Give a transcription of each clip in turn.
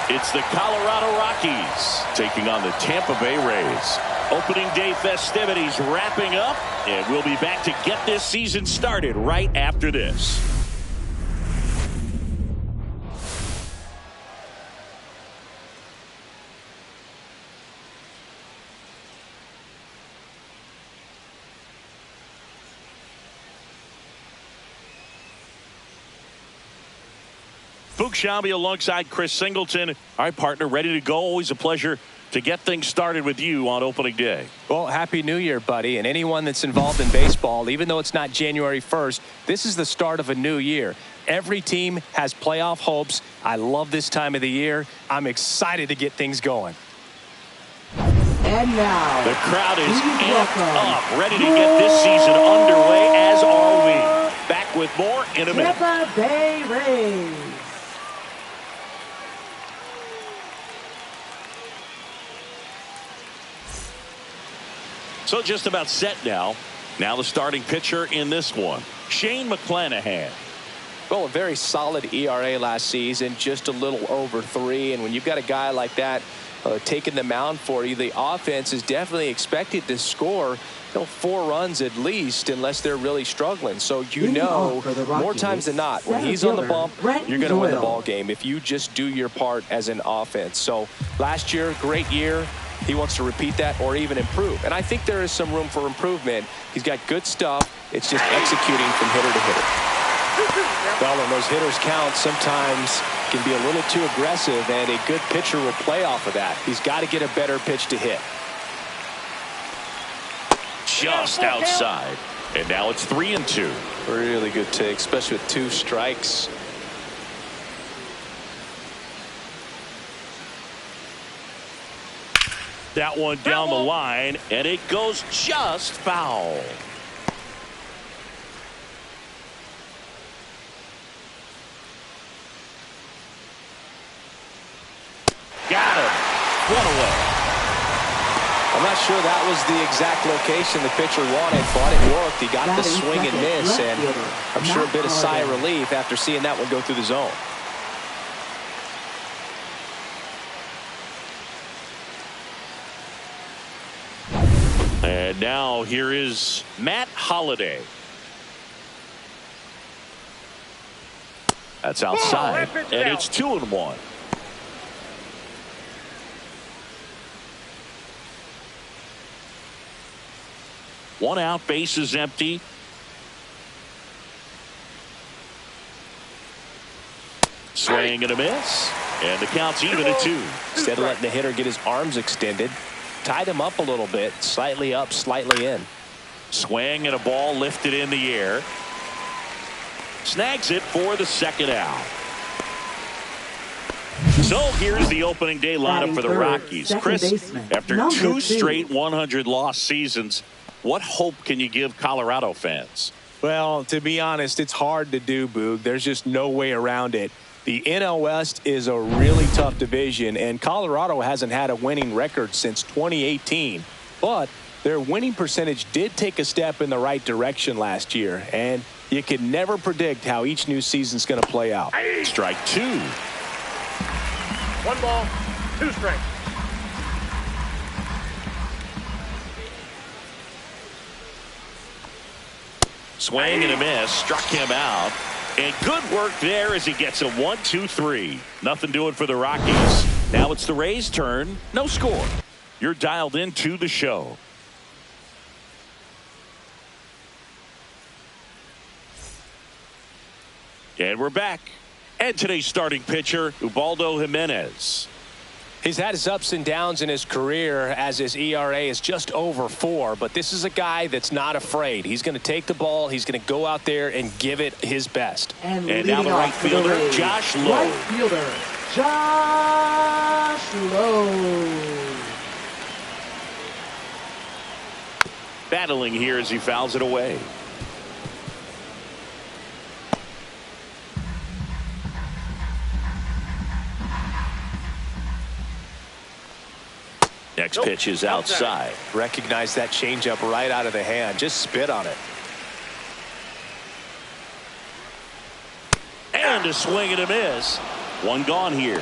It's the Colorado Rockies taking on the Tampa Bay Rays. Opening day festivities wrapping up, and we'll be back to get this season started right after this. Fuchs Shambi alongside Chris Singleton. All right, partner, ready to go. Always a pleasure to get things started with you on opening day. Well, Happy New Year, buddy. And anyone that's involved in baseball, even though it's not January 1st, this is the start of a new year. Every team has playoff hopes. I love this time of the year. I'm excited to get things going. And now, the crowd is amped up, ready to get this season underway, as are we. Back with more in a minute. Tampa Bay Rays. So just about set now. Now the starting pitcher in this one, Shane McClanahan. Well, a very solid ERA last season, just a little over 3. And when you've got a guy like that taking the mound for you, the offense is definitely expected to score 4 runs at least, unless they're really struggling. So more times than not, when he's on the bump, you're going to win the ball game if you just do your part as an offense. So last year, great year. He wants to repeat that or even improve. And I think there is some room for improvement. He's got good stuff. It's just executing from hitter to hitter. Well, and those hitters count sometimes can be a little too aggressive, and a good pitcher will play off of that. He's got to get a better pitch to hit. Just outside. And now it's 3-2. Really good take, especially with 2 strikes. That one down the line, and it goes just foul. Got him. One away. I'm not sure that was the exact location the pitcher wanted, but it worked. He got the swing and miss, and I'm sure a bit of sigh of relief after seeing that one go through the zone. And now here is Matt Holliday. That's outside, and it's 2-1. One out, base is empty. Swing and a miss, and the count's even at 2. Instead of letting the hitter get his arms extended, tied him up a little bit, slightly up, slightly in. Swing and a ball lifted in the air. Snags it for the second out. So here's the opening day lineup for the Rockies. Chris, after 2 straight 100-loss seasons, what hope can you give Colorado fans? Well, to be honest, it's hard to do, Boog. There's just no way around it. The NL West is a really tough division, and Colorado hasn't had a winning record since 2018. But their winning percentage did take a step in the right direction last year, and you can never predict how each new season's going to play out. Strike 2. 1 ball, 2 strikes. Swing and a miss, struck him out. And good work there as he gets a 1-2-3. Nothing doing for the Rockies. Now it's the Rays' turn. No score. You're dialed into the show. And we're back. And today's starting pitcher, Ubaldo Jimenez. He's had his ups and downs in his career as his ERA is just over 4, but this is a guy that's not afraid. He's going to take the ball. He's going to go out there and give it his best. And now the right fielder, Josh Lowe. Right fielder, Josh Lowe. Battling here as he fouls it away. Next pitch is outside. Recognize that changeup right out of the hand. Just spit on it. And a swing and a miss. One gone here.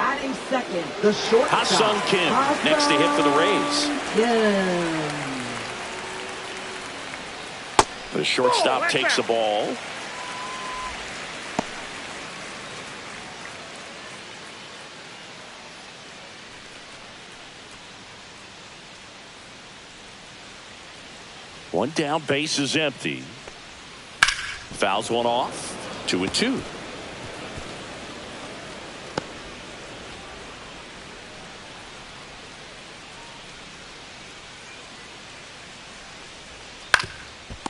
Batting second, the shortstop. Ha-Sung Kim next to hit for the Rays. Yeah. The shortstop takes the ball. One down, base is empty. Fouls one off. 2-2.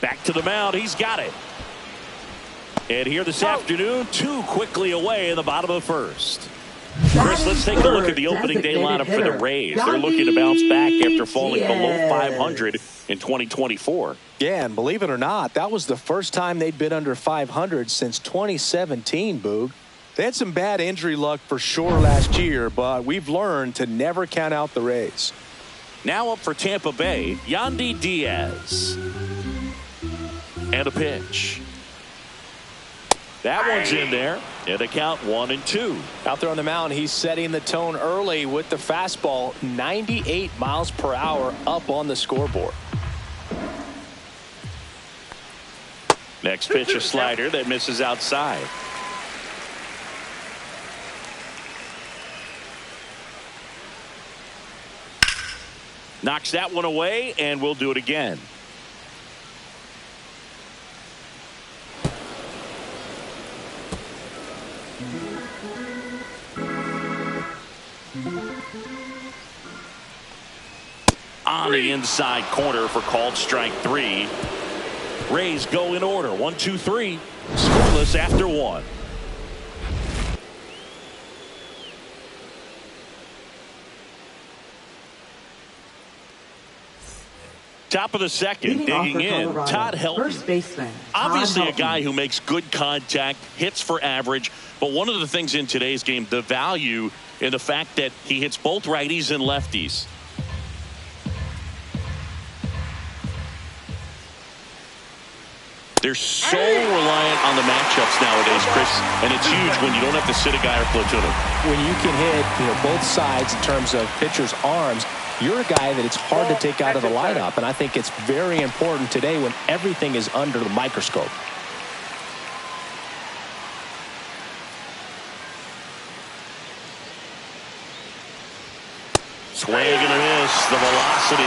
Back to the mound. He's got it. And here this afternoon, 2 quickly away in the bottom of the first. Chris, let's take a look at the opening day lineup for the Rays. They're looking to bounce back after falling below 500 in 2024. Yeah, and believe it or not, that was the first time they'd been under 500 since 2017, Boog. They had some bad injury luck for sure last year, but we've learned to never count out the Rays. Now up for Tampa Bay, Yandy Diaz. And a pitch. That one's in there. And the count 1-2. Out there on the mound, he's setting the tone early with the fastball. 98 miles per hour up on the scoreboard. Next pitch, a slider that misses outside. Knocks that one away, and we'll do it again. On the inside corner for called strike 3. Rays go in order. 1, 2, 3. Scoreless after 1. Top of the second, digging in, Todd Helton. First baseman. Obviously a guy who makes good contact, hits for average, but one of the things in today's game, the value in the fact that he hits both righties and lefties. They're so reliant on the matchups nowadays, Chris, and it's huge when you don't have to sit a guy or platoon him. When you can hit both sides in terms of pitchers' arms, you're a guy that it's hard to take out of the lineup, and I think it's very important today when everything is under the microscope. Swing and a miss. The velocity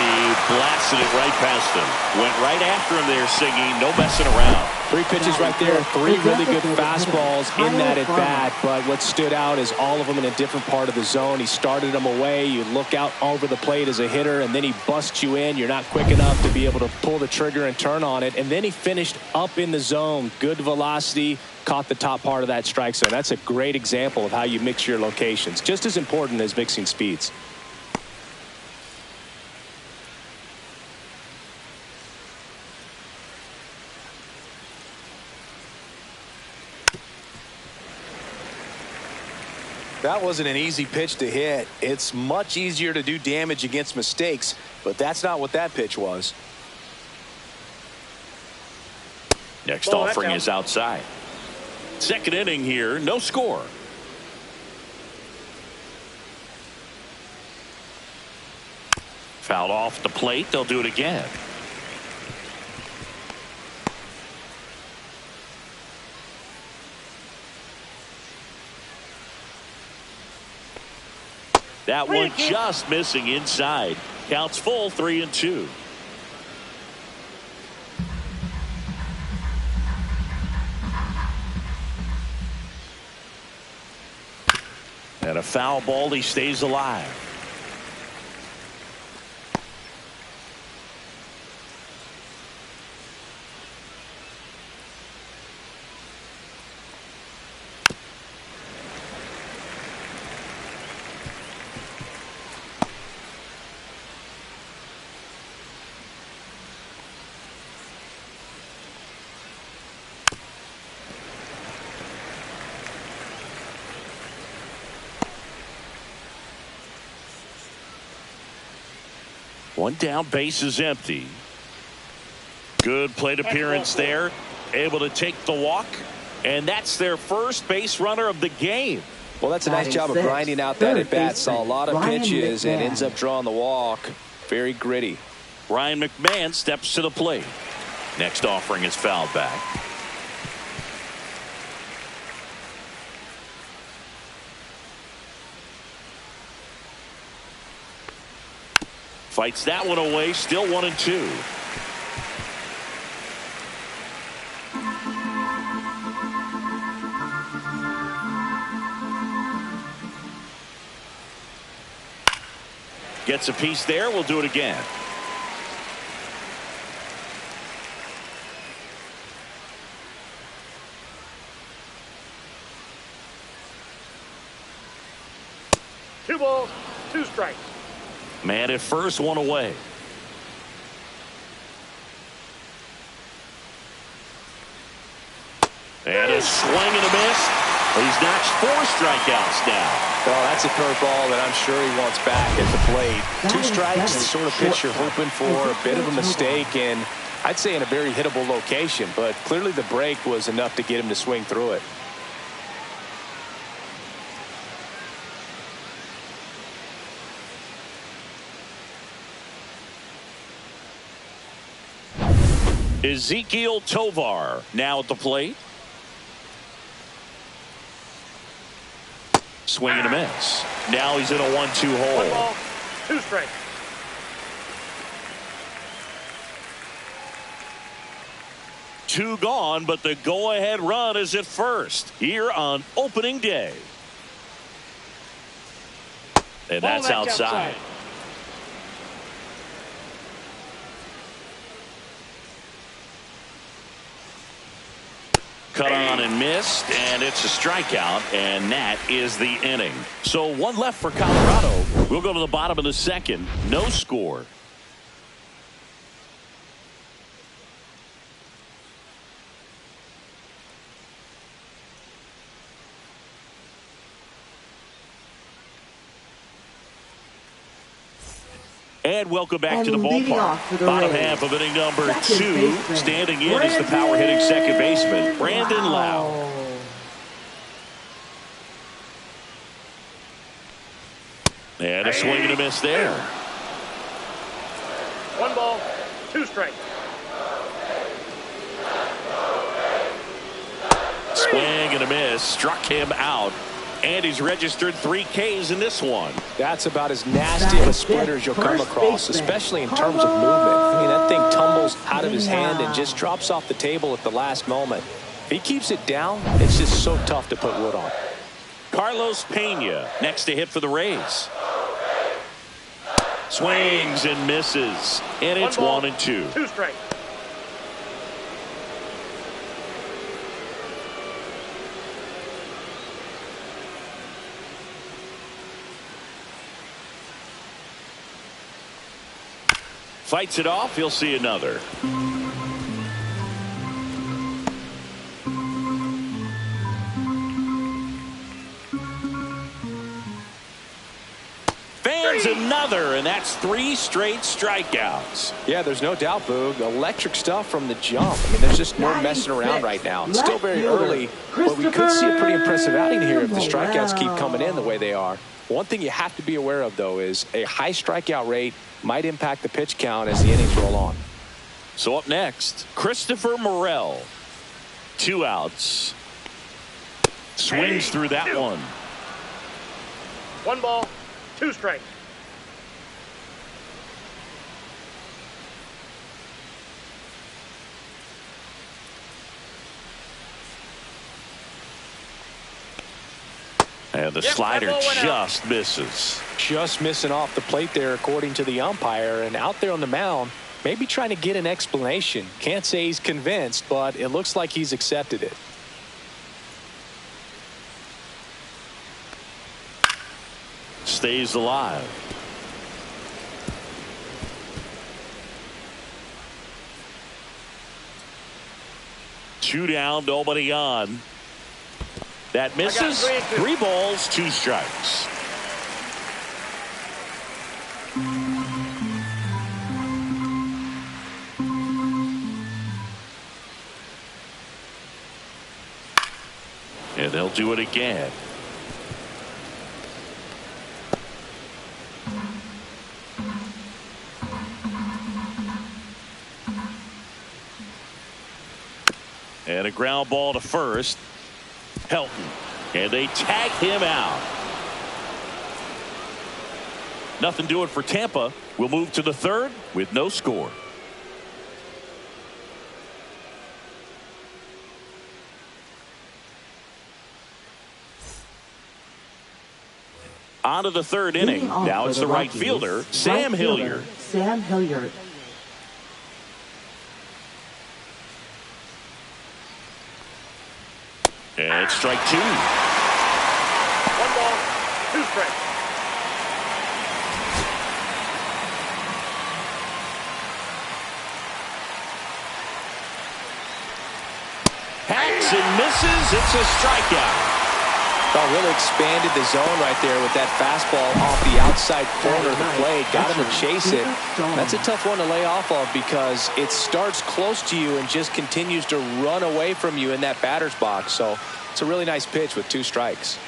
blasted it right past him. Went right after him there, singing, no messing around. 3 pitches right there, 3 really good fastballs in that at bat, but what stood out is all of them in a different part of the zone. He started them away. You look out over the plate as a hitter, and then he busts you in. You're not quick enough to be able to pull the trigger and turn on it, and then he finished up in the zone. Good velocity, caught the top part of that strike zone. That's a great example of how you mix your locations. Just as important as mixing speeds. That wasn't an easy pitch to hit. It's much easier to do damage against mistakes, but that's not what that pitch was. Next offering is outside. Second inning here, no score. Fouled off the plate. They'll do it again. That one just missing inside. Counts full, 3-2. And a foul ball. He stays alive. One down, base is empty. Good plate appearance there. Able to take the walk. And that's their first base runner of the game. Well, that's a nice job of grinding out that at-bat. Saw a lot of pitches and ends up drawing the walk. Very gritty. Ryan McMahon steps to the plate. Next offering is fouled back. Fights that one away. Still 1-2. Gets a piece there. We'll do it again. Two balls, two strikes. Man at first, one away. And a swing and a miss. He's notched 4 strikeouts now. Well, that's a curveball that I'm sure he wants back at the plate. 2 strikes, the sort of pitch you're hoping for. A bit of a mistake, and I'd say in a very hittable location. But clearly the break was enough to get him to swing through it. Ezekiel Tovar now at the plate. Swing and a miss. Now he's in a 1-2 hole. 1 ball, 2 strikes. Two gone, but the go-ahead run is at first here on opening day. And that's outside. Cut on and missed, and it's a strikeout, and that is the inning. So 1 left for Colorado. We'll go to the bottom of the 2nd. No score. And welcome back to the ballpark. Bottom half of inning number 2. Standing in is the power hitting second baseman, Brandon Lau. And a swing and a miss there. 1 ball, 2 strikes. Swing and a miss. Struck him out. And he's registered 3 Ks in this one. That's about as nasty of a splitter as you'll come across, especially in terms of movement. I mean, that thing tumbles out of his hand and just drops off the table at the last moment. If he keeps it down, it's just so tough to put wood on. Carlos Pena next to hit for the Rays. Swings and misses. And it's 1-2. 2 strikes. Fights it off. He'll see another. Fans another, and that's 3 straight strikeouts. Yeah, there's no doubt, Boog. Electric stuff from the jump. I mean, there's just no messing around right now. It's still very early, but we could see a pretty impressive outing here if the strikeouts keep coming in the way they are. One thing you have to be aware of, though, is a high strikeout rate might impact the pitch count as the innings roll on. So up next, Christopher Morel. 2 outs. Swings through that one. 1 ball, 2 strikes. And the slider just misses. Just missing off the plate there, according to the umpire. And out there on the mound, maybe trying to get an explanation. Can't say he's convinced, but it looks like he's accepted it. Stays alive. Two down, nobody on. That misses. 3 balls, 2 strikes. And they'll do it again. And a ground ball to first. Helton. And they tag him out. Nothing doing for Tampa. We'll move to the third with no score. On to the third inning. Now it's the right fielder, Sam Hilliard. Sam Hilliard. And it's strike two. 1 ball, 2 strikes. Hacks and misses. It's a strikeout. Well, really expanded the zone right there with that fastball off the outside corner of the plate. Got him to chase it. That's a tough one to lay off of because it starts close to you and just continues to run away from you in that batter's box. So it's a really nice pitch with 2 strikes.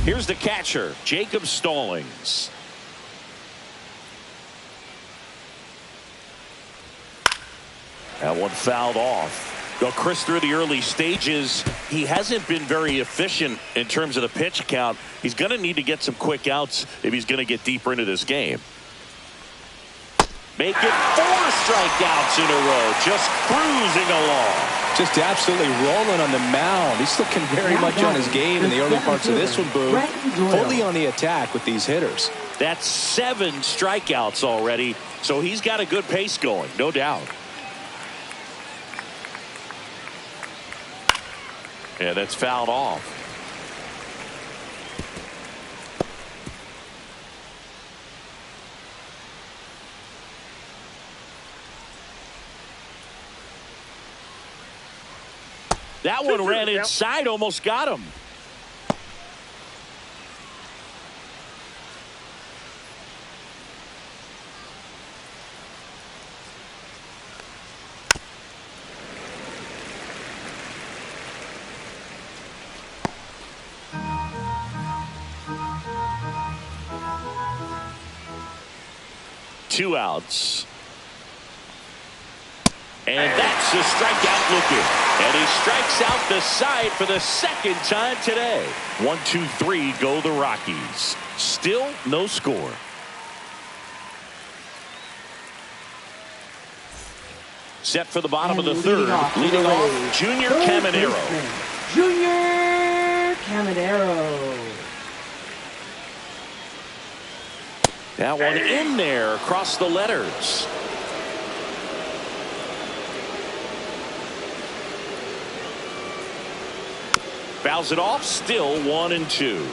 Here's the catcher, Jacob Stallings. That one fouled off. Well, Chris, through the early stages, he hasn't been very efficient in terms of the pitch count. He's going to need to get some quick outs if he's going to get deeper into this game. Make it 4 strikeouts in a row, just cruising along. Just absolutely rolling on the mound. He's looking very much on his game in the early parts of this one, Boo. Fully on the attack with these hitters. That's 7 strikeouts already, so he's got a good pace going, no doubt. Yeah, that's fouled off. That one ran inside, almost got him. Two outs. And that's a strikeout looking. And he strikes out the side for the second time today. 1, 2, 3 go the Rockies. Still no score. Set for the bottom of the third. Leading off, Junior Caminero. Junior Caminero. That one in there across the letters. Fouls it off, still 1 and 2.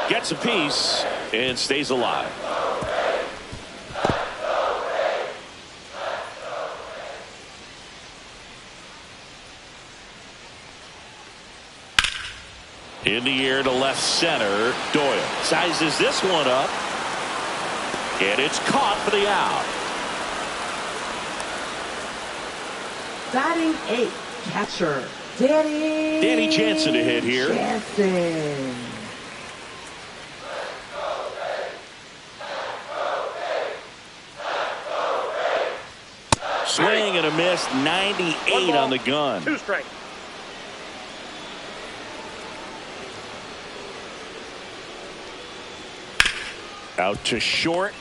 Gets a piece and stays alive. In the air to left center. Doyle sizes this one up. And it's caught for the out. Batting 8, catcher, Danny Jansen to hit here. Jansen. Swing and a miss. 98 on the gun. 2 strikes. Out to short.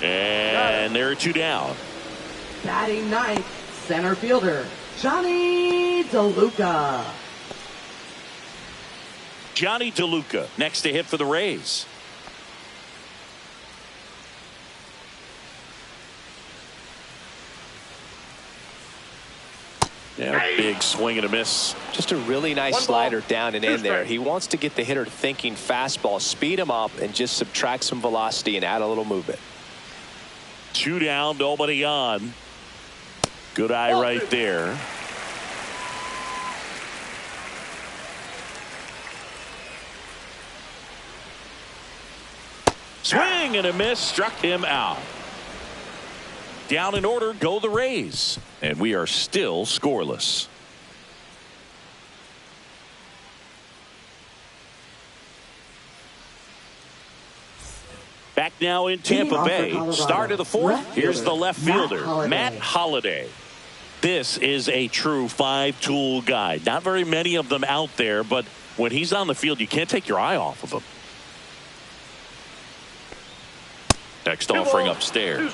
And there are 2 down. Batting 9th, center fielder, Johnny DeLuca. Johnny DeLuca next to hit for the Rays. Yeah, big swing and a miss. Just a really nice slider down and in there. He wants to get the hitter thinking fastball, speed him up, and just subtract some velocity and add a little movement. 2 down, nobody on. Good eye right there. Swing and a miss, struck him out. Down in order go the Rays. And we are still scoreless. Back now in Tampa Bay. Start of the fourth. Here's the left fielder, Matt Holliday. This is a true five-tool guy. Not very many of them out there, but when he's on the field, you can't take your eye off of him. Next offering upstairs.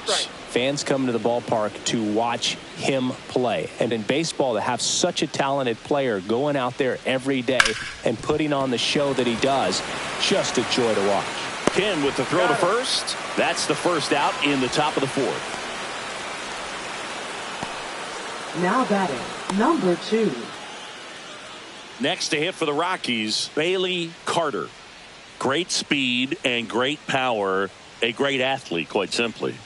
Fans come to the ballpark to watch him play. And in baseball, to have such a talented player going out there every day and putting on the show that he does, just a joy to watch. Ken with the throw to first. That's the first out in the top of the fourth. Now batting, number 2. Next to hit for the Rockies, Bailey Carter. Great speed and great power. A great athlete, quite simply.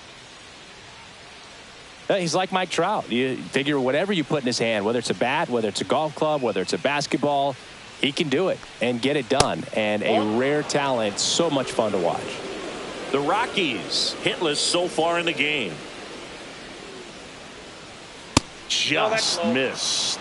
He's like Mike Trout. You figure whatever you put in his hand, whether it's a bat, whether it's a golf club, whether it's a basketball, he can do it and get it done. And a rare talent, so much fun to watch. The Rockies hitless so far in the game. Just missed.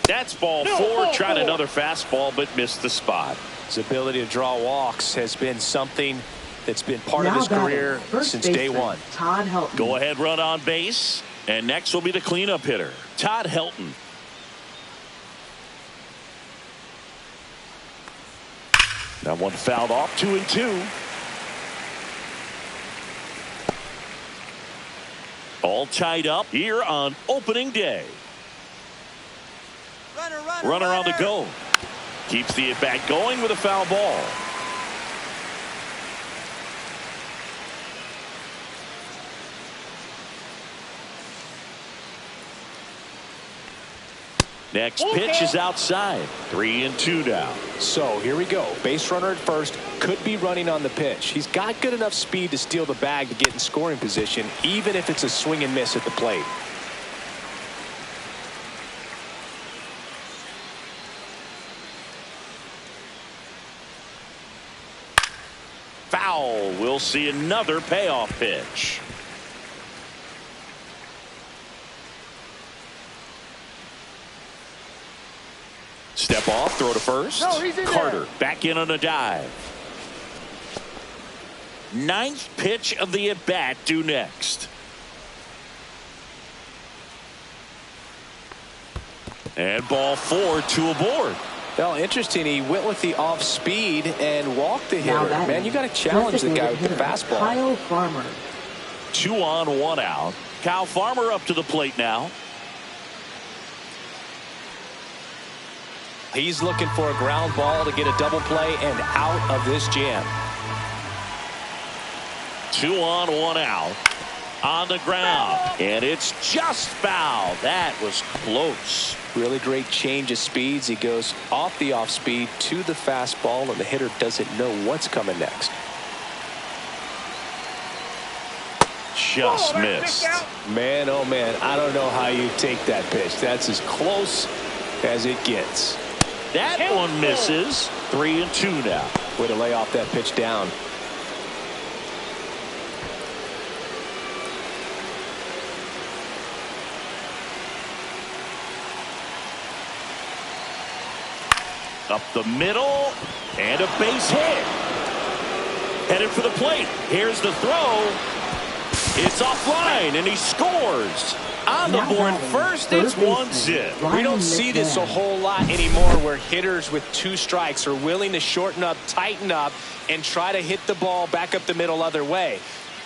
That's ball 4. Tried another fastball, but missed the spot. His ability to draw walks has been something that's been part of his career since day one. Todd Helton. Go ahead, run on base. And next will be the cleanup hitter, Todd Helton. That one fouled off. 2-2. All tied up here on opening day. Runner on the go. Keeps the at-bat going with a foul ball. Next pitch is outside. 3-2 now. So here we go. Base runner at first. Could be running on the pitch. He's got good enough speed to steal the bag to get in scoring position, even if it's a swing and miss at the plate. Foul. We'll see another payoff pitch. Step off, throw to first. Carter back in on a dive. Ninth pitch of the at-bat due next. And ball 4, 2 aboard. Well, interesting. He went with the off speed and walked the hitter. Man, you got to challenge the guy with the fastball. Kyle Farmer. 2 on, 1 out. Kyle Farmer up to the plate now. He's looking for a ground ball to get a double play and out of this jam. 2 on, 1 out. On the ground. And it's just foul. That was close. Really great change of speeds. He goes off the off speed to the fastball, and the hitter doesn't know what's coming next. Just missed. Man, oh man, I don't know how you take that pitch. That's as close as it gets. That one misses. 3-2 now. Way to lay off that pitch down. Up the middle, and a base hit. Headed for the plate. Here's the throw. It's offline, and he scores. On the board first, it's 1-0. We don't see this a whole lot anymore, where hitters with 2 strikes are willing to shorten up, tighten up, and try to hit the ball back up the middle other way.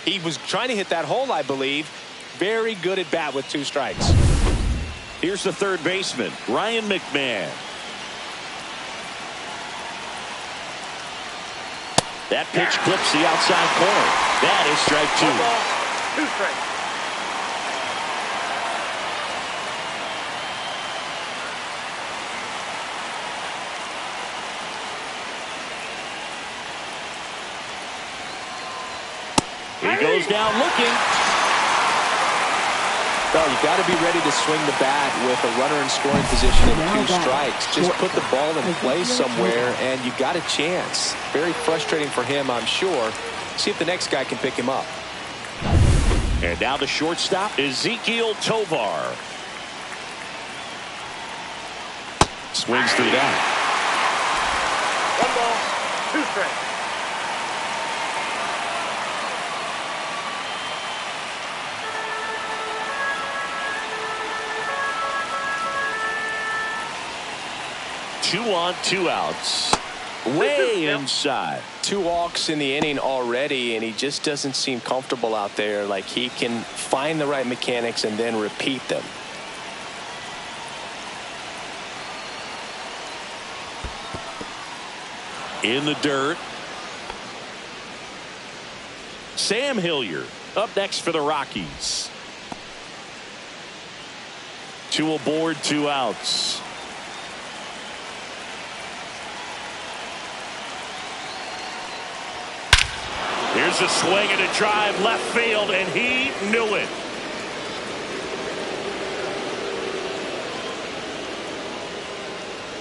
He was trying to hit that hole, I believe. Very good at bat with 2 strikes. Here's the third baseman, Ryan McMahon. That pitch clips the outside corner. That is strike 2. 2 strikes. He goes down looking. Well, you got to be ready to swing the bat with a runner in scoring position and Now 2 that strikes. Just put the ball in place Ezekiel somewhere, Tovar. and you got a chance. Very frustrating for him, I'm sure. See if the next guy can pick him up. And now the shortstop, Ezekiel Tovar. Swings through that. 1 ball, 2 strikes. Two on, 2 outs. Way inside. 2 walks in the inning already, and he just doesn't seem comfortable out there. Like he can find the right mechanics and then repeat them. In the dirt. Sam Hilliard up next for the Rockies. 2 aboard, 2 outs. Here's a swing and a drive left field, and he knew it.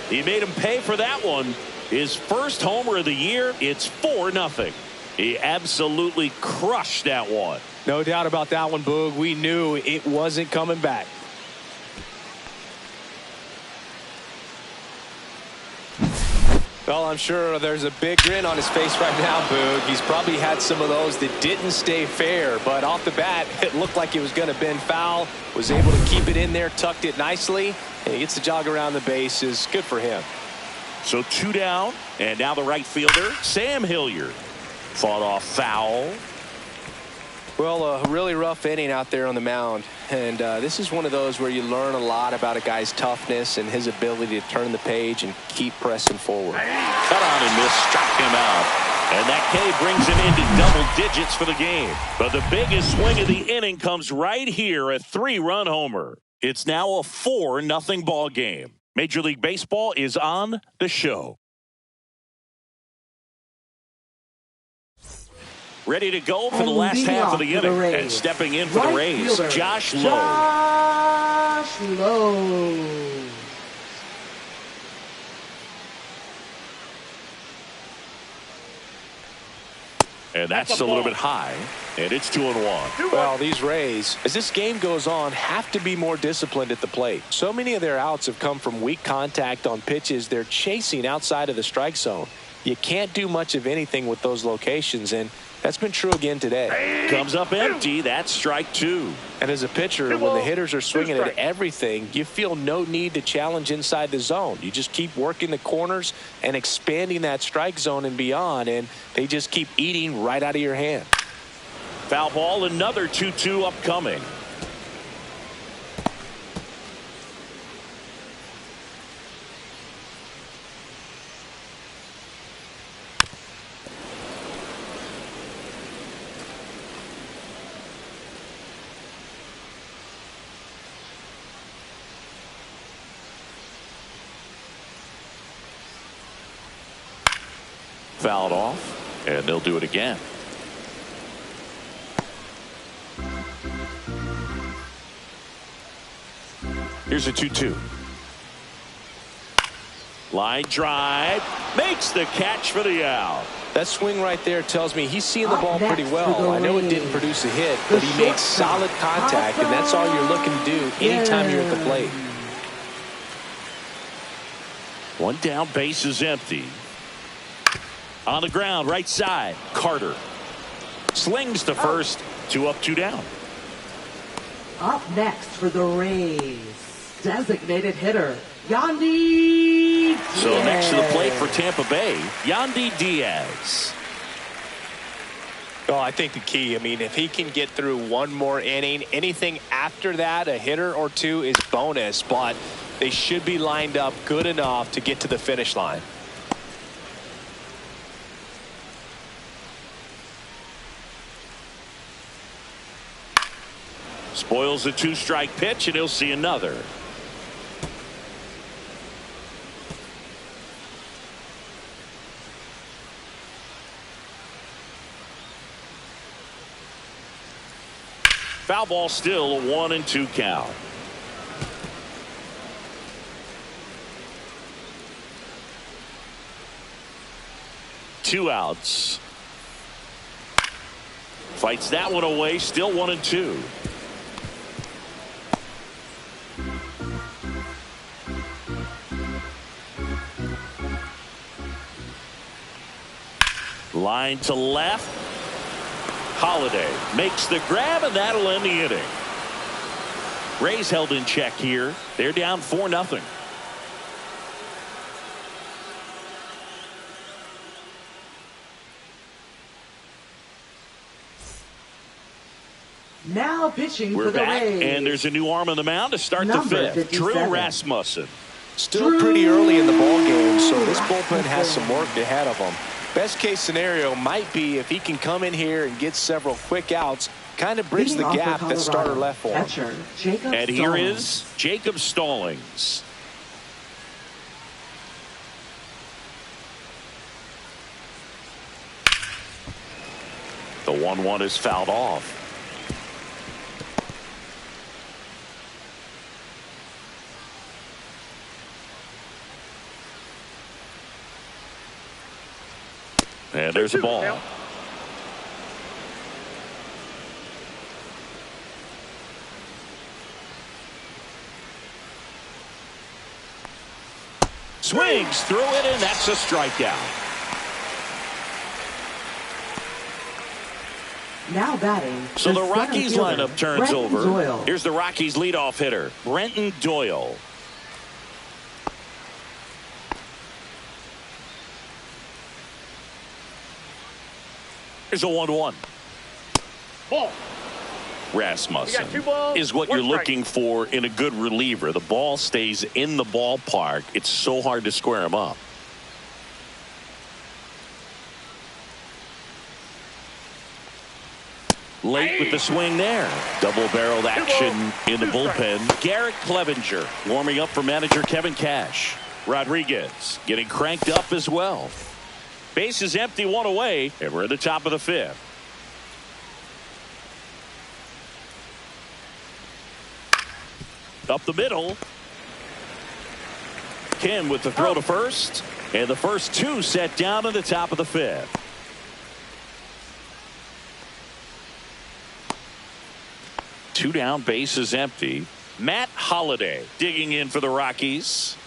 He made him pay for that one. His first homer of the year. It's 4-0. He absolutely crushed that one. No doubt about that one, Boog. We knew it wasn't coming back. Well, I'm sure there's a big grin on his face right now, Boog. He's probably had some of those that didn't stay fair, but off the bat, it looked like it was going to bend foul. Was able to keep it in there, tucked it nicely, and he gets the jog around the bases. Good for him. So 2 down, and now the right fielder, Sam Hilliard. Fought off foul. Well, a really rough inning out there on the mound, and this is one of those where you learn a lot about a guy's toughness and his ability to turn the page and keep pressing forward. Cut on and miss, struck him out. And that K brings him into double digits for the game. But the biggest swing of the inning comes right here, a 3-run homer. It's now a 4-0 ball game. Major League Baseball is on the show. Ready to go for the last half of the inning. And stepping in for the Rays, Josh Lowe. Josh Lowe. And that's a little bit high. And it's 2-1. Well, these Rays, as this game goes on, have to be more disciplined at the plate. So many of their outs have come from weak contact on pitches they're chasing outside of the strike zone. You can't do much of anything with those locations, and that's been true again today. Comes up empty. That's strike 2. And as a pitcher, when the hitters are swinging at everything, you feel no need to challenge inside the zone. You just keep working the corners and expanding that strike zone and beyond, and they just keep eating right out of your hand. Foul ball, another 2-2 upcoming. Fouled off, and they'll do it again. Here's a 2-2. Line drive, makes the catch for the out. That swing right there tells me he's seeing the ball pretty well. I know it didn't produce a hit, but he made solid contact, and that's all you're looking to do anytime you're at the plate. One down, base is empty. On the ground, right side, Carter. Slings to first, 2 up, 2 down. Up next for the Rays, designated hitter, Yandy Diaz. So next to the plate for Tampa Bay, Yandy Diaz. Oh, I think the key, if he can get through one more inning, anything after that, a hitter or two is bonus, but they should be lined up good enough to get to the finish line. Spoils the 2-strike pitch, and he'll see another. Foul ball, still a 1-2 count. Two outs. Fights that one away, still 1-2. Line to left. Holiday makes the grab, and that'll end the inning. Rays held in check here. They're down 4-0. Now pitching We're for the back, Rays. and there's a new arm on the mound to start the Number fifth. 57. Drew Rasmussen. Still pretty early in the ball game, so this bullpen has some work ahead of them. Best case scenario might be if he can come in here and get several quick outs, kind of bridge the gap that starter left for him. Catcher, Jacob And here Stallings. is Jacob Stallings. The 1-1 is fouled off. And there's a ball. Swings through it, and that's a strikeout. Now batting. So the center Rockies fielder, lineup turns Brenton over. Doyle. Here's the Rockies leadoff hitter, Brenton Doyle. Here's a 1-1. Ball. Rasmussen You got 2 balls, is what 1 you're strike. looking for in a good reliever. The ball stays in the ballpark. It's so hard to square him up. Late with the swing there. Double-barreled action in the bullpen. Garrett Clevenger warming up for manager Kevin Cash. Rodriguez getting cranked up as well. Base is empty, 1 away, and we're at the top of the 5th. Up the middle. Kim with the throw to first. And the first 2 set down in the top of the 5th. Two down, base is empty. Matt Holliday digging in for the Rockies.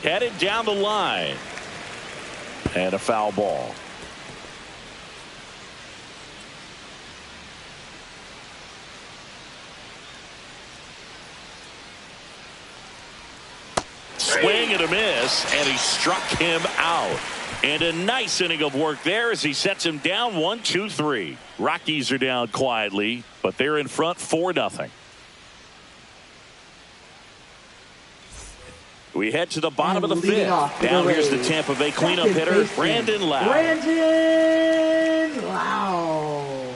Headed down the line. And a foul ball. Swing and a miss, and he struck him out. And a nice inning of work there as he sets him down 1-2-3. Rockies are down quietly, but they're in front 4-0. We head to the bottom of the 5th. Now here's the Tampa Bay cleanup hitter, Brandon Lau. Brandon Lau.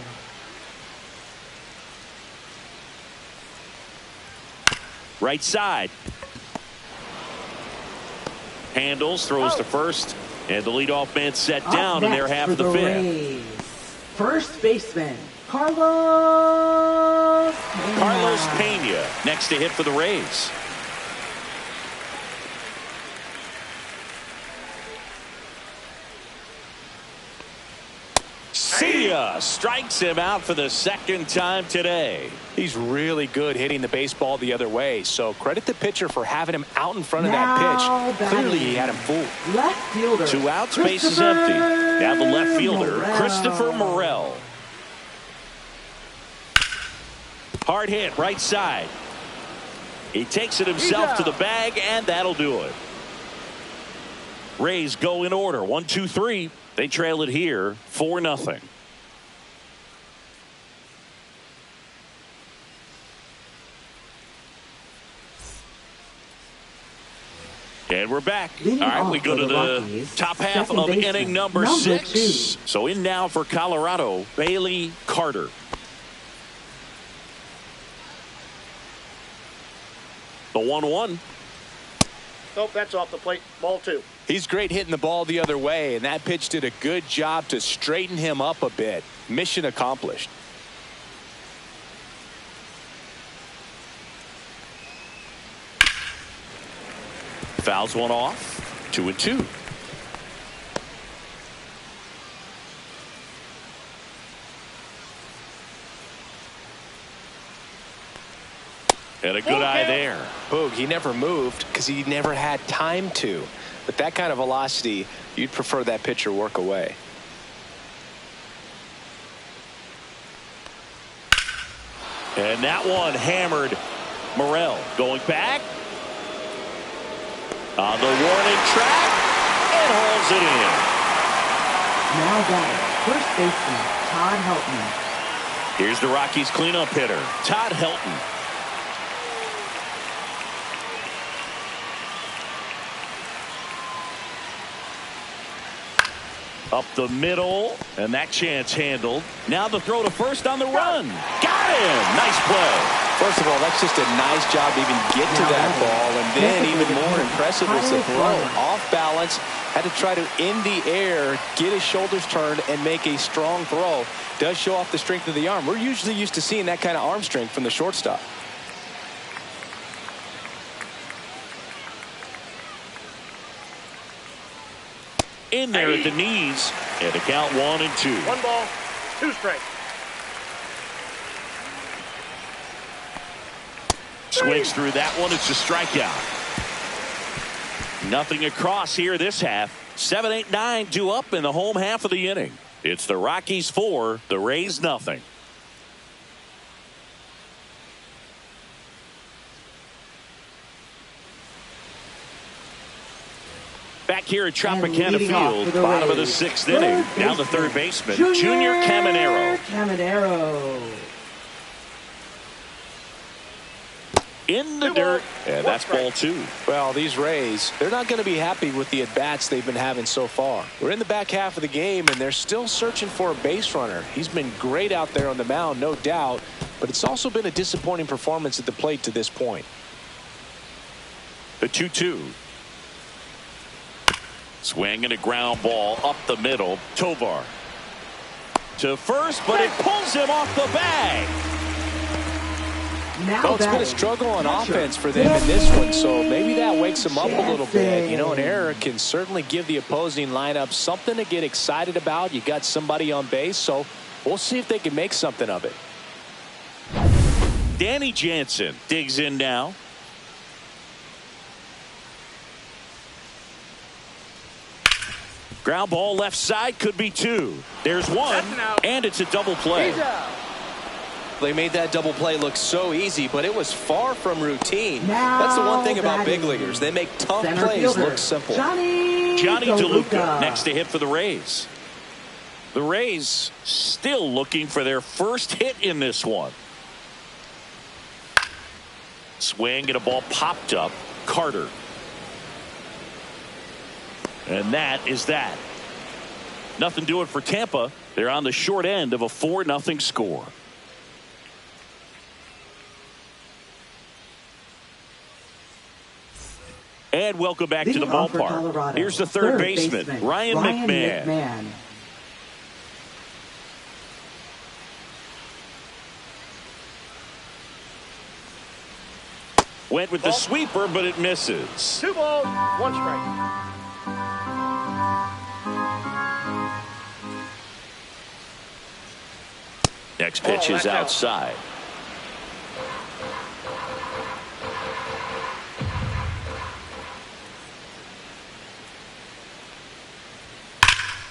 Right side. Handles, throws to first, and the leadoff man set down in their half of the 5th. Rays. First baseman, Carlos Pena. Carlos Pena next to hit for the Rays. See ya! Strikes him out for the 2nd time today. He's really good hitting the baseball the other way, so credit the pitcher for having him out in front of Now that pitch. batting. Clearly he had him fooled. Left fielder. 2 outs, base is empty. Now the left fielder, Christopher Morel. Hard hit, right side. He takes it himself to the bag, and that'll do it. Rays go in order, 1-2-3. They trail it here, 4-0. And we're back. Leading All right, off we go for to the the Rockies, top half second of baseman, inning number number 6. 2. So in now for Colorado, Bailey Carter. The 1-1. Nope, that's off the plate. Ball 2. He's great hitting the ball the other way, and that pitch did a good job to straighten him up a bit. Mission accomplished. Fouls one off. 2-2. And a good eye there. Boog, he never moved because he never had time to. But that kind of velocity, you'd prefer that pitcher work away. And that one hammered. Morel going back on the warning track and hauls it in. Now batting, first baseman Todd Helton. Here's the Rockies cleanup hitter, Todd Helton. Up the middle, and that chance handled. Now the throw to first on the run. Got him! Nice play. First of all, that's just a nice job to even get to that ball, and then even more impressive was the throw. Off balance, had to try to in the air, get his shoulders turned, and make a strong throw. Does show off the strength of the arm. We're usually used to seeing that kind of arm strength from the shortstop. In there at the knees, and the count 1-2. 1 ball, 2 strikes. Swings through that one. It's a strikeout. Nothing across here this half. 7, 8, 9 due up in the home half of the inning. It's the Rockies 4, the Rays nothing. Back here at Tropicana Field, bottom of the 6th inning, down the third baseman, Junior Caminero. In the dirt, and that's ball 2. Well, these Rays, they're not going to be happy with the at-bats they've been having so far. We're in the back half of the game, and they're still searching for a base runner. He's been great out there on the mound, no doubt, but it's also been a disappointing performance at the plate to this point. The 2-2. Swing and a ground ball up the middle. Tovar to first, but it pulls him off the bag. Well, it's been a struggle on offense for them in this one, so maybe that wakes them up a little bit. You know, an error can certainly give the opposing lineup something to get excited about. You got somebody on base, so we'll see if they can make something of it. Danny Jansen digs in now. Ground ball left side, could be 2. There's 1, and it's a double play. They made that double play look so easy, but it was far from routine. That's the one thing about big leaguers. They make tough plays look simple. Johnny DeLuca next to hit for the Rays. The Rays still looking for their first hit in this one. Swing and a ball popped up. Carter. And that is that. Nothing doing for Tampa. They're on the short end of a 4-0 score. And welcome back to the ballpark. Here's the third baseman, Ryan McMahon. Went with the sweeper, but it misses. 2 balls, 1 strike. Next pitch is outside.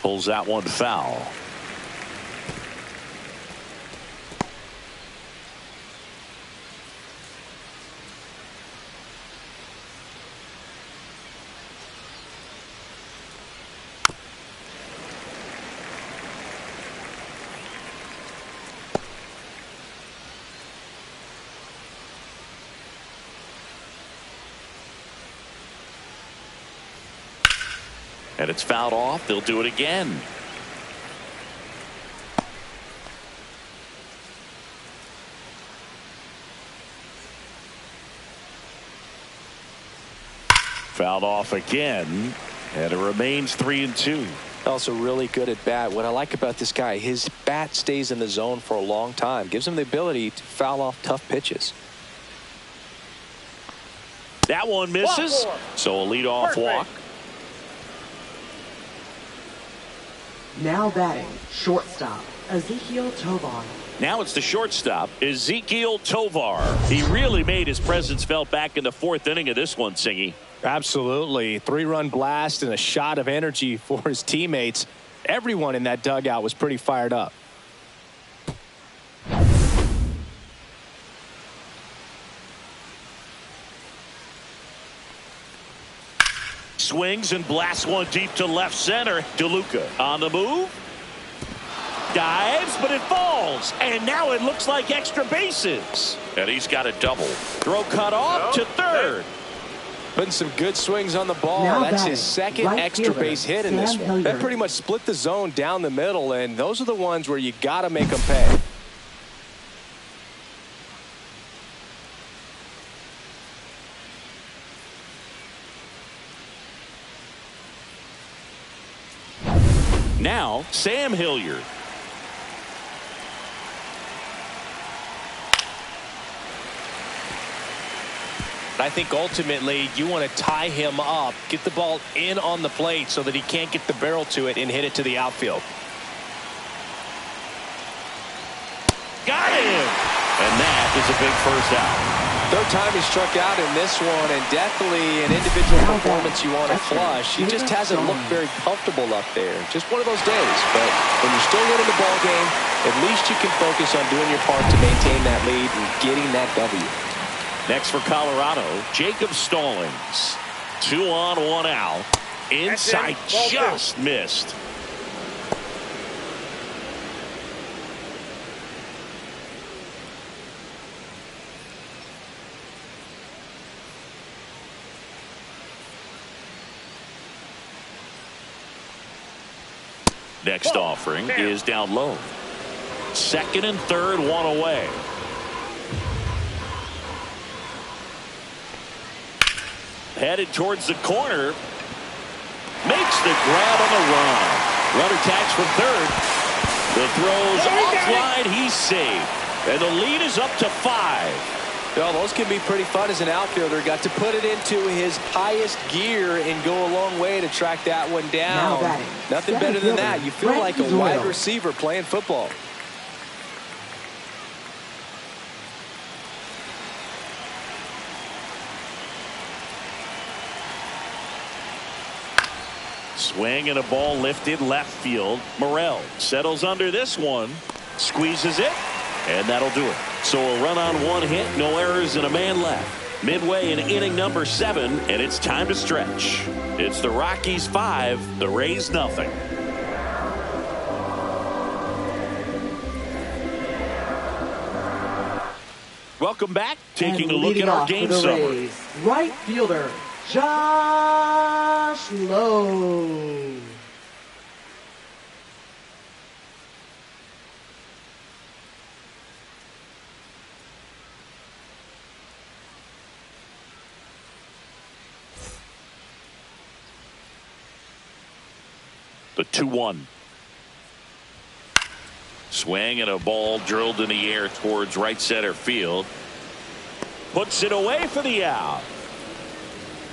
Pulls that one foul. And it's fouled off. They'll do it again. Fouled off again, and it remains 3-2. Also really good at bat. What I like about this guy, his bat stays in the zone for a long time. Gives him the ability to foul off tough pitches. That one misses. So a leadoff walk. Now batting, shortstop, Ezekiel Tovar. Now it's the shortstop, Ezekiel Tovar. He really made his presence felt back in the fourth inning of this one, Singy. Absolutely. 3-run blast and a shot of energy for his teammates. Everyone in that dugout was pretty fired up. Swings and blasts one deep to left center. DeLuca on the move. Dives, but it falls. And now it looks like extra bases. And he's got a double. Throw cut off to third. Putting some good swings on the ball. Now That's batting, his second right extra fielder, base hit in this Sam one. That Hilliard. pretty much split the zone down the middle, and those are the ones where you got to make them pay. Now, Sam Hilliard. I think ultimately you want to tie him up, get the ball in on the plate so that he can't get the barrel to it and hit it to the outfield. Got him! And that is a big first out. Third time he struck out in this one, and definitely an individual performance you want to flush. He just hasn't looked very comfortable up there. Just one of those days. But when you're still winning the ball game, at least you can focus on doing your part to maintain that lead and getting that W. Next for Colorado, Jacob Stallings. 2 on, 1 out. Inside, just missed. Next offering is down low. Second and third, 1 away. Headed towards the corner. Makes the grab on the run. Runner tags from third. The throw's offline. He's safe. And the lead is up to 5. Well, those can be pretty fun as an outfielder. Got to put it into his highest gear and go a long way to track that one down. Nothing better than that. You feel like a wide receiver playing football. Swing and a ball lifted left field. Morrell settles under this one. Squeezes it. And that'll do it. So a run on 1 hit, no errors, and a man left. Midway in inning number 7, and it's time to stretch. It's the Rockies 5, the Rays nothing. Welcome back. Taking a look at our game summary. Right fielder, Josh Lowe. The 2-1. Swing and a ball drilled in the air towards right center field. Puts it away for the out.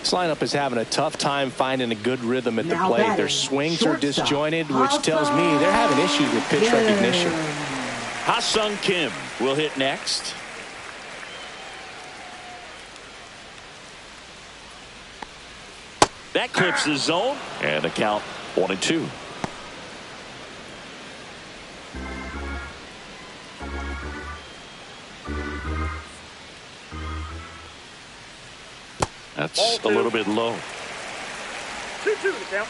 This lineup is having a tough time finding a good rhythm at the plate. Their swings are disjointed, which tells me they're having issues with pitch recognition. Ha-Sung Kim will hit next. That clips the zone, and the count 1-2. That's a little bit low. 2-2 the count.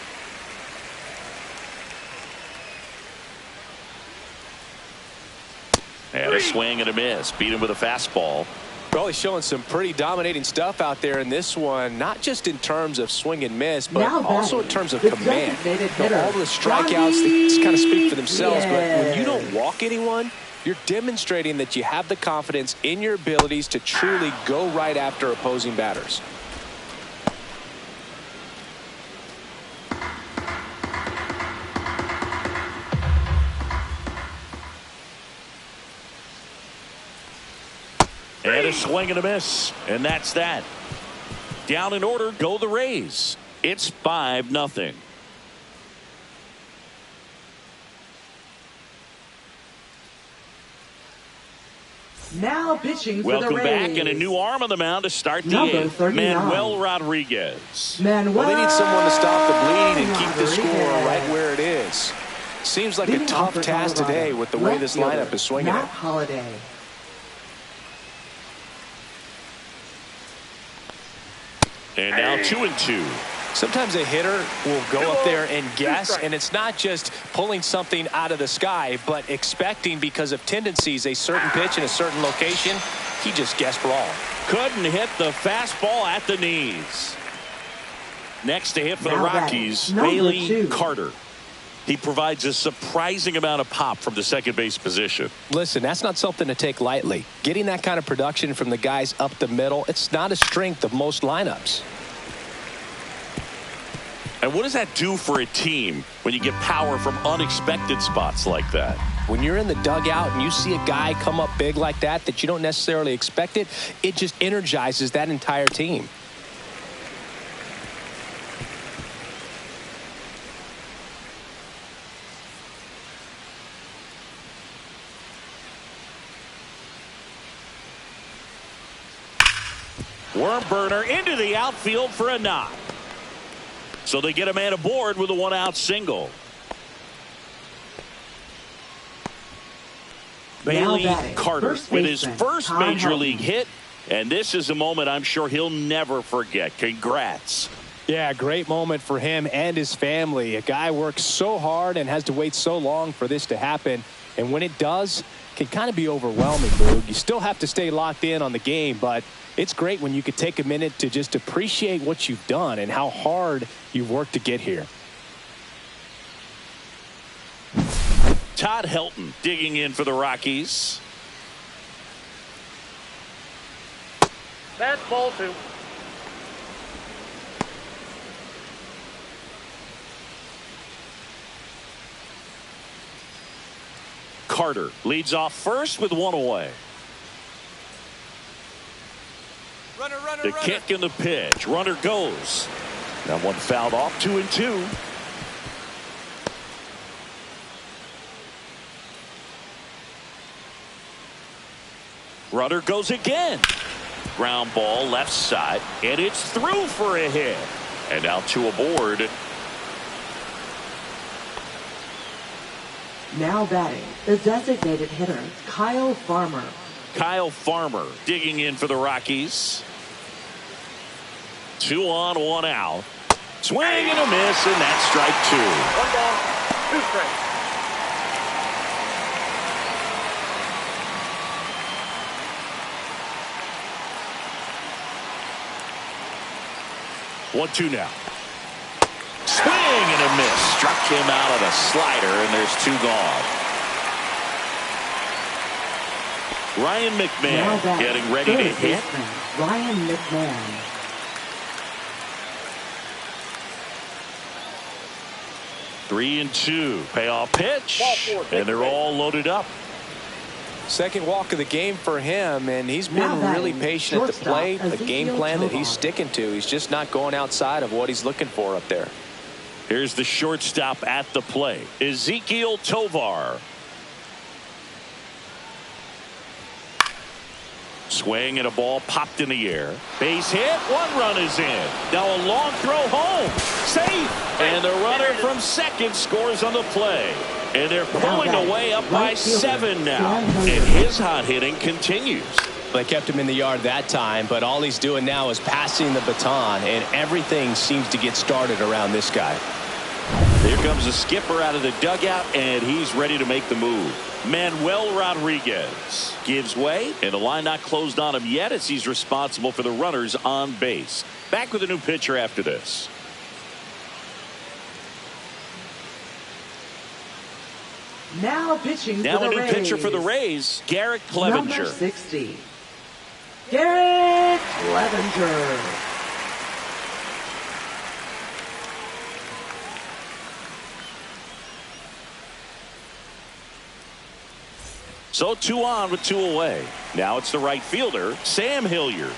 And a swing and a miss. Beat him with a fastball. Probably showing some pretty dominating stuff out there in this one, not just in terms of swing and miss, but also in terms of command. All the strikeouts, they just kind of speak for themselves, but when you don't walk anyone, you're demonstrating that you have the confidence in your abilities to truly go right after opposing batters. And a swing and a miss. And that's that. Down in order go the Rays. It's 5-0. Now pitching for Welcome the Rays. back, and a new arm on the mound to start the Number eighth. 39. Manuel Rodriguez. Manuel Well, they need someone to stop the bleeding and keep the score Rodriguez. right where it is. Seems like a Leading tough off for task Colorado, today with the way left this fielder, lineup is swinging Matt it. Holliday. And now 2-2. Sometimes a hitter will go up there and guess, and it's not just pulling something out of the sky, but expecting because of tendencies a certain pitch in a certain location. He just guessed wrong. Couldn't hit the fastball at the knees. Next to hit for the Now batting, Rockies, number Bailey 2. Carter. He provides a surprising amount of pop from the second base position. Listen, that's not something to take lightly. Getting that kind of production from the guys up the middle, it's not a strength of most lineups. And what does that do for a team when you get power from unexpected spots like that? When you're in the dugout and you see a guy come up big like that you don't necessarily expect it, it just energizes that entire team. Worm burner into the outfield for a knock. So they get a man aboard with a one-out single. Bailey batting, Carter first with his baseman, first Tom major Helton. league hit. And this is a moment I'm sure he'll never forget. Congrats. Yeah, great moment for him and his family. A guy works so hard and has to wait so long for this to happen. And when it does, it can kind of be overwhelming, Boog. You still have to stay locked in on the game, but it's great when you could take a minute to just appreciate what you've done and how hard you've worked to get here. Todd Helton digging in for the Rockies. That's ball 2. Carter leads off first with one away. The kick and the pitch. Runner goes. That one fouled off. 2-2. Runner goes again. Ground ball left side, and it's through for a hit. And now 2 aboard. Now batting, the designated hitter, Kyle Farmer. Kyle Farmer digging in for the Rockies. 2 on, 1 out. Swing and a miss, and that's strike 2. 1 ball, 2 strikes. One, 2 now. Swing and a miss. Struck him out of the slider, and there's 2 gone. Ryan Now McMahon batting, getting ready to third hit. baseman, Ryan McMahon. Three and 2. Payoff pitch. Ball 4, And they're all loaded up. Second walk of the game for him, and he's Now been batting, really patient at the shortstop, plate. A game Ezekiel plan that he's Tovar. sticking to. He's just not going outside of what he's looking for up there. Here's the shortstop at the plate, Ezekiel Tovar. Swing and a ball popped in the air. Base hit. 1 run is in. Now a long throw home. Safe. And the runner from second scores on the play. And they're pulling batting, away up by right fielder, 7 now. Sly And his hot hitting continues. They kept him in the yard that time, but all he's doing now is passing the baton, and everything seems to get started around this guy. Here comes the skipper out of the dugout, and he's ready to make the move. Manuel Rodriguez gives way, and the line not closed on him yet as he's responsible for the runners on base. Back with a new pitcher after this. Now pitching Now for a the new Rays. pitcher for the Rays, Garrett Number Clevenger. 60, Garrett Clevenger. So 2 on with 2 away. Now it's the right fielder, Sam Hilliard.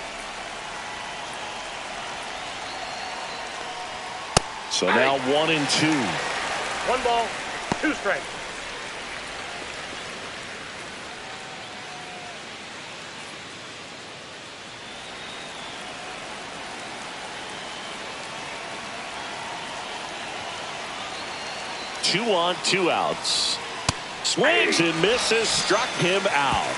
So now 1-2. 1 ball, 2 strikes. Two on, 2 outs. Swings and misses, struck him out.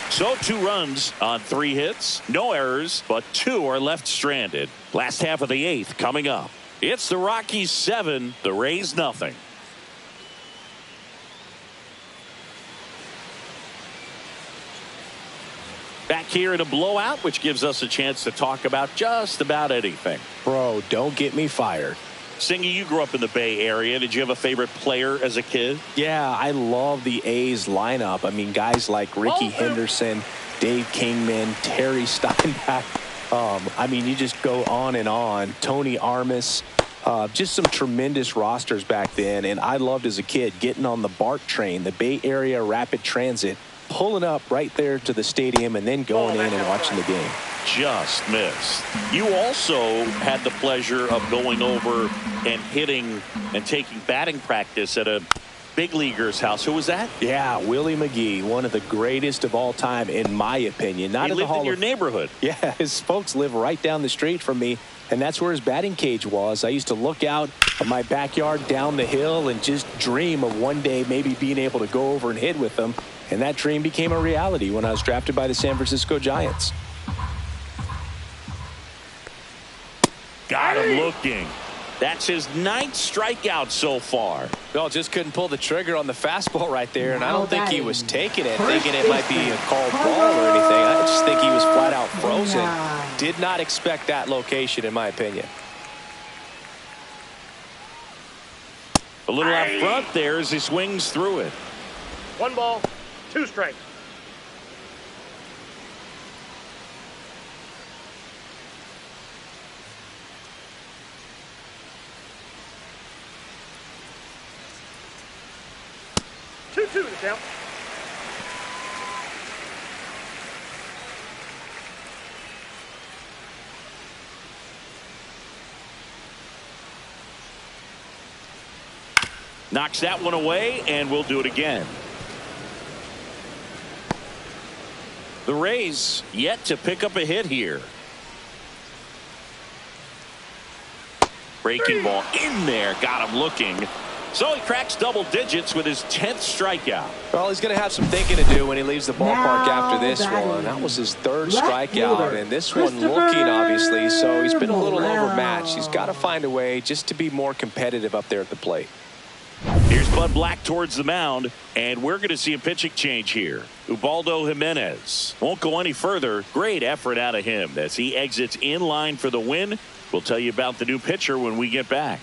So 2 runs on 3 hits, no errors, but 2 are left stranded. Last half of the 8th coming up. It's the Rockies 7, the Rays nothing. Back here in a blowout, which gives us a chance to talk about just about anything. Bro, don't get me fired. Singy, you grew up in the Bay Area. Did you have a favorite player as a kid? Yeah, I love the A's lineup. I mean, guys like Ricky Henderson, Dave Kingman, Terry Steinbach. I mean, you just go on and on. Tony Armas. Just some tremendous rosters back then. And I loved as a kid getting on the BART train, the Bay Area Rapid Transit, pulling up right there to the stadium and then going in and watching the game. Just missed. You also had the pleasure of going over and hitting and taking batting practice at a big leaguer's house. Who was that? Yeah, Willie McGee, one of the greatest of all time, in my opinion. Not he in lived the Hall in your of... neighborhood. Yeah, his folks live right down the street from me, and that's where his batting cage was. I used to look out of my backyard down the hill and just dream of one day maybe being able to go over and hit with him. And that dream became a reality when I was drafted by the San Francisco Giants. Got him looking. That's his 9th strikeout so far. Well, just couldn't pull the trigger on the fastball right there, and I don't think he was taking it, thinking it might be a called ball or anything. I just think he was flat out frozen. Did not expect that location, in my opinion. A little out front there as he swings through it. 1 ball, 2 strikes. Two to count. Knocks that one away, and we'll do it again. The Rays yet to pick up a hit here. Breaking ball in there, got him looking. So he cracks double digits with his 10th strikeout. Well, he's going to have some thinking to do when he leaves the ballpark after this one. That was his 3rd strikeout, and this one looking, obviously, so he's been a little overmatched. He's got to find a way just to be more competitive up there at the plate. Here's Bud Black towards the mound, and we're going to see a pitching change here. Ubaldo Jimenez won't go any further. Great effort out of him as he exits in line for the win. We'll tell you about the new pitcher when we get back.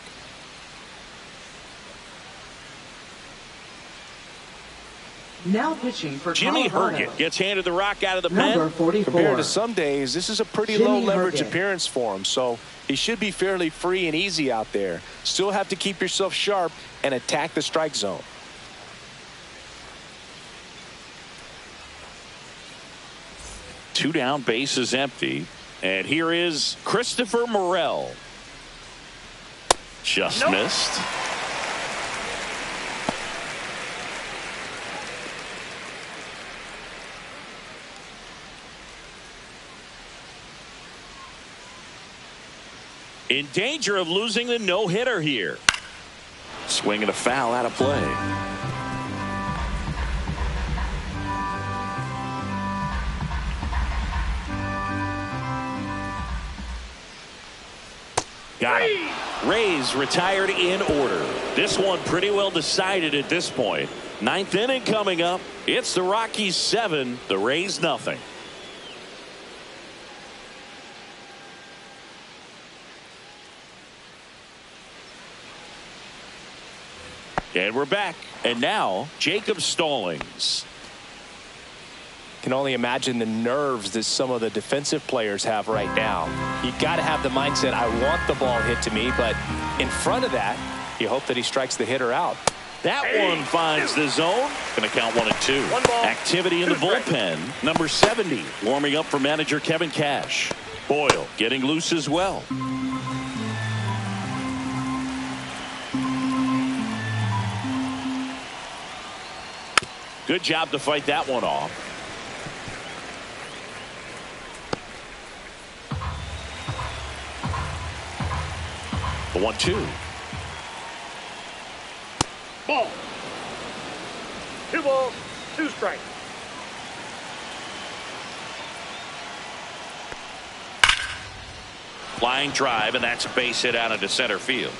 Now pitching for Jimmy Colorado. Herget gets handed the rock out of the Number pen. 44. Compared to some days, this is a pretty Jimmy low leverage Herget. appearance for him, so he should be fairly free and easy out there. Still have to keep yourself sharp and attack the strike zone. Two down, base is empty. And here is Christopher Morel. Just missed. In danger of losing the no-hitter here. Swing and a foul out of play. Got him. Rays retired in order. This one pretty well decided at this point. 9th inning coming up. It's the Rockies 7, the Rays nothing. And we're back. And now Jacob Stallings. Can only imagine the nerves that some of the defensive players have right now. You got to have the mindset, I want the ball hit to me, but in front of that, you hope that he strikes the hitter out. That one finds the zone. Going to count 1-2. 1 ball. Activity in the 2 strikes. bullpen. Number 70 warming up for manager Kevin Cash. Boyle getting loose as well. Good job to fight that one off. The 1-2. Ball. 2 balls, 2 strikes. Line drive, and that's a base hit out into center field.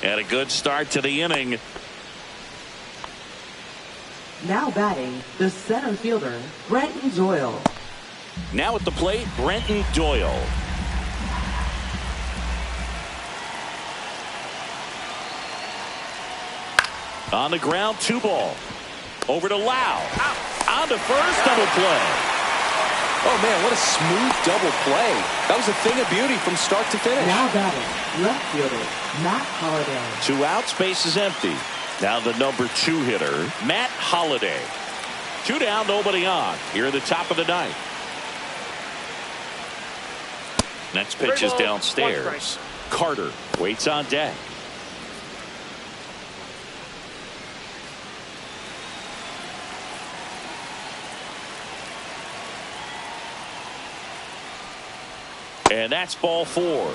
And a good start to the inning. Now batting, the center fielder, Brenton Doyle. Now at the plate, Brenton Doyle. On the ground, 2 ball. Over to Lau. On to first, double play. Oh, man, what a smooth double play. That was a thing of beauty from start to finish. Now batting, left fielder, Matt Holliday. 2 outs, base is empty. Now the number 2 hitter, Matt Holliday. 2 down, nobody on. Here in the top of the 9th. Next pitch is downstairs. Carter waits on deck. And that's ball 4.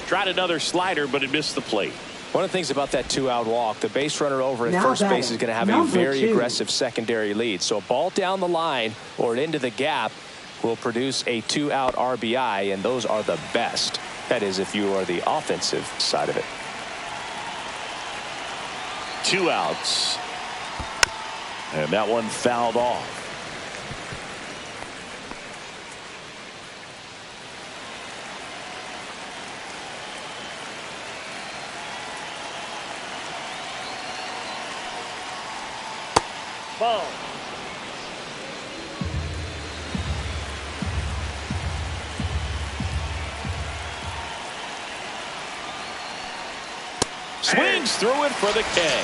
Tried another slider, but it missed the plate. One of the things about that 2-out walk, the base runner over at Now first batting, base is going to have a number very 2. aggressive secondary lead. So a ball down the line or into the gap will produce a 2-out RBI, and those are the best. That is, if you are the offensive side of it. 2 outs. And that one fouled off. Ball. Swings through it for the K.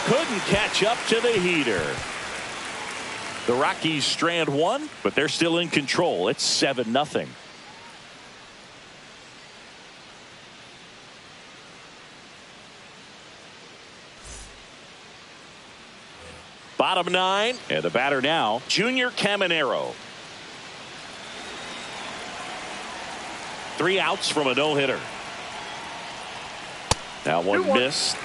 Couldn't catch up to the heater. The Rockies strand 1, but they're still in control. It's 7-0. Bottom 9, and the batter now, Junior Caminero. 3 outs from a no-hitter. That one 2-1. missed.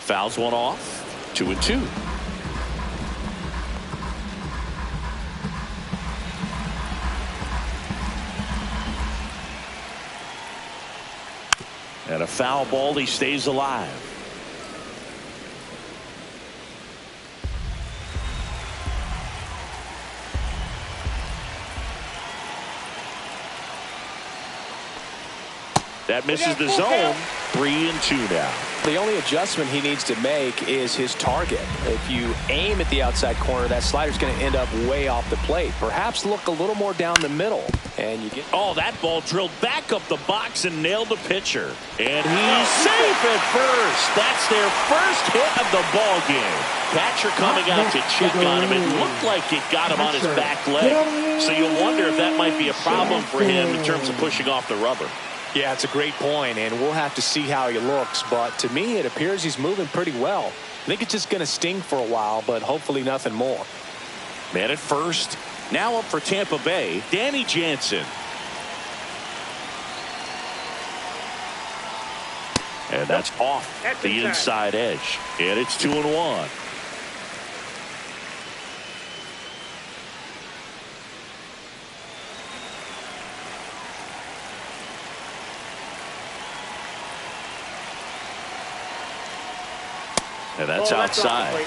Fouls one off. 2-2. And a foul ball, he stays alive. That misses the zone. 3-2 now. The only adjustment he needs to make is his target. If you aim at the outside corner, that slider's going to end up way off the plate. Perhaps look a little more down the middle, and you get. Oh, that ball drilled back up the box and nailed the pitcher. And he's safe at first. That's their first hit of the ball game. Catcher coming out to check on him. It looked like it got him on his back leg. So you'll wonder if that might be a problem for him in terms of pushing off the rubber. Yeah, it's a great point, and we'll have to see how he looks. But to me, it appears he's moving pretty well. I think it's just going to sting for a while, but hopefully nothing more. Man at first. Now up for Tampa Bay, Danny Jansen. And that's off the inside edge. And it's 2-1. And that's outside.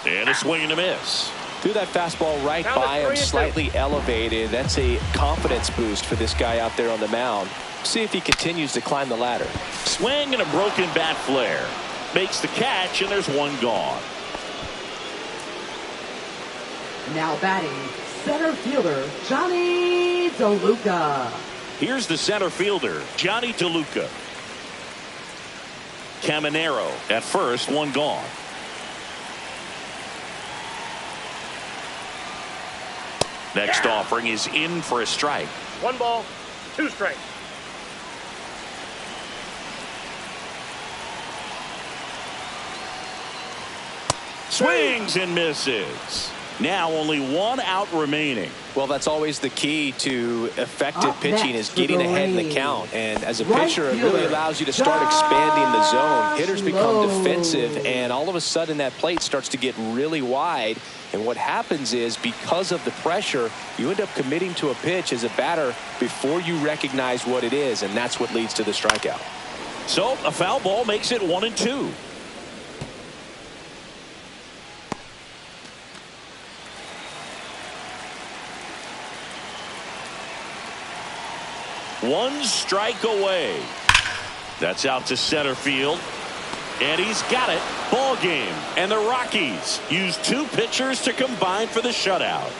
And a swing and a miss. Threw that fastball right by him, slightly elevated. That's a confidence boost for this guy out there on the mound. See if he continues to climb the ladder. Swing and a broken bat flare. Makes the catch, and there's one gone. Now batting, center fielder, Johnny DeLuca. Here's the center fielder, Johnny DeLuca. Caminero at first, one gone. Next offering is in for a strike. 1 ball, 2 strikes. Swings and misses. Now only 1 out remaining. Well, that's always the key to effective pitching is getting ahead in the count. And as a pitcher, it really allows you to start expanding the zone. Hitters become defensive, and all of a sudden that plate starts to get really wide. And what happens is, because of the pressure, you end up committing to a pitch as a batter before you recognize what it is, and that's what leads to the strikeout. So a foul ball makes it 1-2. One strike away. That's out to center field. And he's got it. Ball game. And the Rockies use 2 pitchers to combine for the shutout.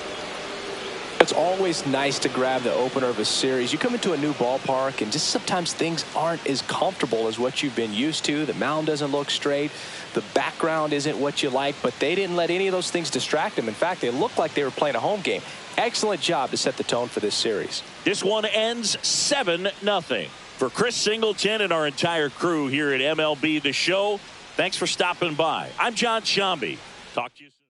It's always nice to grab the opener of a series. You come into a new ballpark, and just sometimes things aren't as comfortable as what you've been used to. The mound doesn't look straight. The background isn't what you like, but they didn't let any of those things distract them. In fact, they looked like they were playing a home game. Excellent job to set the tone for this series. This one ends 7-0. For Chris Singleton and our entire crew here at MLB The Show, thanks for stopping by. I'm John Shambi. Talk to you soon.